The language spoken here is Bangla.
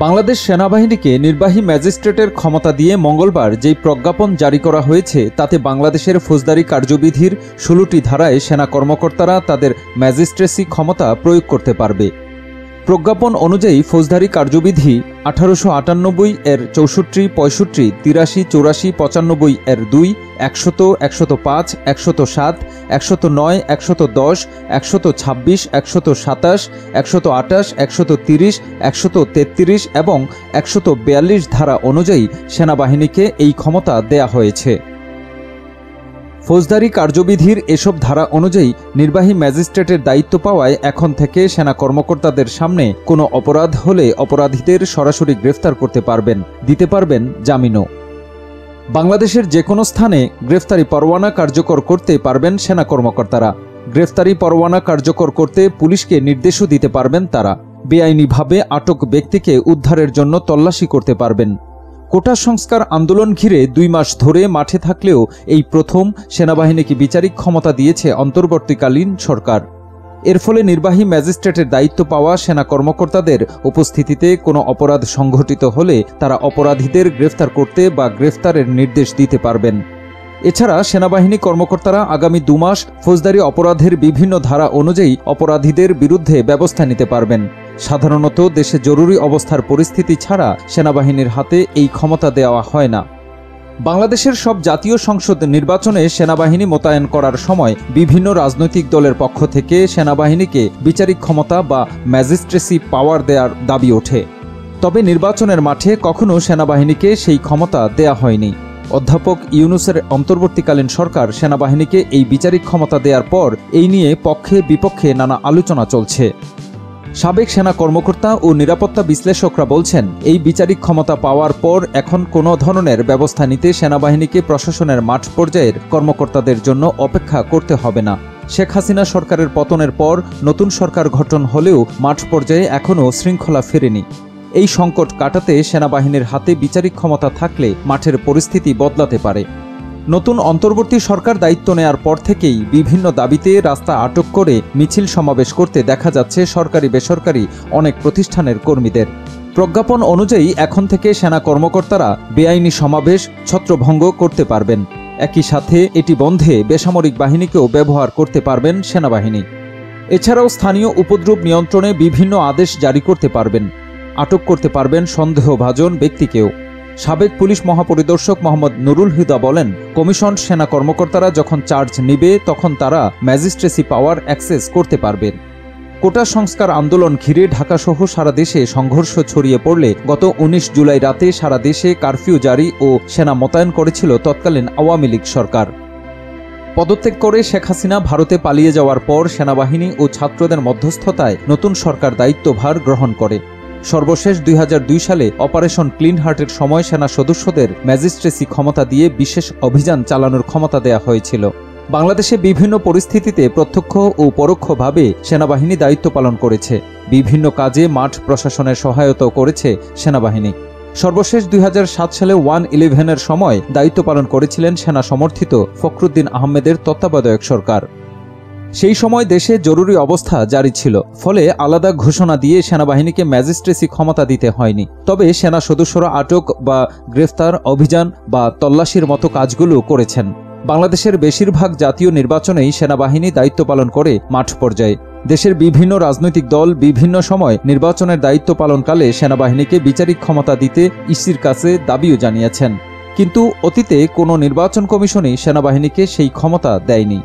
বাংলাদেশ সেনাবাহিনীকে নির্বাহী ম্যাজিস্ট্রেটের ক্ষমতা দিয়ে মঙ্গলবার যেই প্রজ্ঞাপন জারি করা হয়েছে তাতে বাংলাদেশের ফৌজদারি কার্যবিধির ১৬টি ধারায় সেনা কর্মকর্তারা তাদের ম্যাজিস্ট্রেসি ক্ষমতা প্রয়োগ করতে পারবে। প্রজ্ঞাপন অনুযায়ী ফৌজদারি কার্যবিধি ১৮৯৮ এর ৬৪, ৬৫, ৮৩, ৮৪, ৯৫ এর ২, ১০০, ১০৫, ১০৭, ১০৯, ১১০, ১২৬, ১২৭, ১২৮, ১৩০, ১৩৩ এবং ১৪২ ধারা অনুযায়ী সেনাবাহিনীকে এই ক্ষমতা দেয়া হয়েছে। ফৌজদারি কার্যবিধির এসব ধারা অনুযায়ী নির্বাহী ম্যাজিস্ট্রেটের দায়িত্ব পাওয়ায় এখন থেকে সেনা কর্মকর্তাদের সামনে কোনো অপরাধ হলে অপরাধীদের সরাসরি গ্রেফতার করতে পারবেন, দিতে পারবেন জামিনও। বাংলাদেশের যে কোনো স্থানে গ্রেফতারি পরোয়ানা কার্যকর করতে পারবেন সেনা কর্মকর্তারা। গ্রেফতারি পরোয়ানা কার্যকর করতে পুলিশকে নির্দেশও দিতে পারবেন তারা। বেআইনিভাবে আটক ব্যক্তিকে উদ্ধারের জন্য তল্লাশি করতে পারবেন। কোটা সংস্কার আন্দোলন ঘিরে ২ মাস ধরে মাঠে থাকলেও এই প্রথম সেনাবাহিনীকে বিচারিক ক্ষমতা দিয়েছে অন্তর্বর্তীকালীন সরকার। এর ফলে নির্বাহী ম্যাজিস্ট্রেটের দায়িত্ব পাওয়া সেনা কর্মকর্তাদের উপস্থিতিতে কোনো অপরাধ সংঘটিত হলে তারা অপরাধীদের গ্রেফতার করতে বা গ্রেফতারের নির্দেশ দিতে পারবেন। এছাড়া সেনাবাহিনী কর্মকর্তারা আগামী ২ মাস ফৌজদারি অপরাধের বিভিন্ন ধারা অনুযায়ী অপরাধীদের বিরুদ্ধে ব্যবস্থা নিতে পারবেন। সাধারণত দেশে জরুরি অবস্থার পরিস্থিতি ছাড়া সেনাবাহিনীর হাতে এই ক্ষমতা দেওয়া হয় না। বাংলাদেশের সব জাতীয় সংসদ নির্বাচনে সেনাবাহিনী মোতায়েন করার সময় বিভিন্ন রাজনৈতিক দলের পক্ষ থেকে সেনাবাহিনীকে বিচারিক ক্ষমতা বা ম্যাজিস্ট্রেসি পাওয়ার দেওয়ার দাবি ওঠে। তবে নির্বাচনের মাঠে কখনো সেনাবাহিনীকে সেই ক্ষমতা দেয়া হয়নি। অধ্যাপক ইউনূসের অন্তর্বর্তীকালীন সরকার সেনাবাহিনীকে এই বিচারিক ক্ষমতা দেওয়ার পর এই নিয়ে পক্ষে বিপক্ষে নানা আলোচনা চলছে। সাবেক সেনা কর্মকর্তা ও নিরাপত্তা বিশ্লেষকরা বলছেন, এই বিচারিক ক্ষমতা পাওয়ার পর এখন কোনো ধরনের ব্যবস্থা নিতে সেনাবাহিনীকে প্রশাসনের মাঠ পর্যায়ের কর্মকর্তাদের জন্য অপেক্ষা করতে হবে না। শেখ হাসিনা সরকারের পতনের পর নতুন সরকার গঠন হলেও মাঠ পর্যায়ে এখনও শৃঙ্খলা ফেরেনি। এই সংকট কাটাতে সেনাবাহিনীর হাতে বিচারিক ক্ষমতা থাকলে মাঠের পরিস্থিতি বদলাতে পারে। নতুন অন্তর্বর্তী সরকার দায়িত্ব নেয়ার পর থেকেই বিভিন্ন দাবিতে রাস্তা আটক করে মিছিল সমাবেশ করতে দেখা যাচ্ছে সরকারি বেসরকারি অনেক প্রতিষ্ঠানের কর্মীদের। প্রজ্ঞাপন অনুযায়ী এখন থেকে সেনা কর্মকর্তারা বেআইনি সমাবেশ ছত্রভঙ্গ করতে পারবেন। একই সাথে এটি বন্ধে বেসামরিক বাহিনীকেও ব্যবহার করতে পারবেন সেনাবাহিনী। এছাড়াও স্থানীয় উপদ্রব নিয়ন্ত্রণে বিভিন্ন আদেশ জারি করতে পারবেন। আটক করতে পারবেন সন্দেহভাজন ব্যক্তিকেও। সাবেক পুলিশ মহাপরিদর্শক মোহাম্মদ নুরুল হুদা বলেন, কমিশন সেনা কর্মকর্তারা যখন চার্জ নিবে তখন তারা ম্যাজিস্ট্রেসি পাওয়ার অ্যাক্সেস করতে পারবেন। কোটা সংস্কার আন্দোলন ঘিরে ঢাকাসহ সারা দেশে সংঘর্ষ ছড়িয়ে পড়লে গত ১৯ জুলাই রাতে সারা দেশে কারফিউ জারি ও সেনা মোতায়েন করেছিল তৎকালীন আওয়ামী লীগ সরকার। পদত্যাগ করে শেখ হাসিনা ভারতে পালিয়ে যাওয়ার পর সেনাবাহিনী ও ছাত্রদের মধ্যস্থতায় নতুন সরকার দায়িত্বভার গ্রহণ করে। সর্বশেষ ২০০২ সালে অপারেশন ক্লিন হার্টের সময় সেনা সদস্যদের ম্যাজিস্ট্রেসি ক্ষমতা দিয়ে বিশেষ অভিযান চালানোর ক্ষমতা দেয়া হয়েছিল। বাংলাদেশে বিভিন্ন পরিস্থিতিতে প্রত্যক্ষ ও পরোক্ষভাবে সেনাবাহিনী দায়িত্ব পালন করেছে। বিভিন্ন কাজে মাঠ প্রশাসনের সহায়তাও করেছে সেনাবাহিনী। সর্বশেষ ২০০৭ সালে 1/11-এর সময় দায়িত্ব পালন করেছিলেন সেনা সমর্থিত ফখরুদ্দিন আহমেদের তত্ত্বাবধায়ক সরকার। সেই সময় দেশে জরুরি অবস্থা জারি ছিল, ফলে আলাদা ঘোষণা দিয়ে সেনাবাহিনীকে ম্যাজিস্ট্রেসি ক্ষমতা দিতে হয়নি। তবে সেনা সদস্যরা আটক বা গ্রেফতার, অভিযান বা তল্লাশির মতো কাজগুলো করেছেন। বাংলাদেশের বেশিরভাগ জাতীয় নির্বাচনেই সেনাবাহিনী দায়িত্ব পালন করে মাঠ পর্যায়ে। দেশের বিভিন্ন রাজনৈতিক দল বিভিন্ন সময় নির্বাচনের দায়িত্ব পালনকালে সেনাবাহিনীকে বিচারিক ক্ষমতা দিতে ইসির কাছে দাবিও জানিয়েছেন। কিন্তু অতীতে কোনো নির্বাচন কমিশনই সেনাবাহিনীকে সেই ক্ষমতা দেয়নি।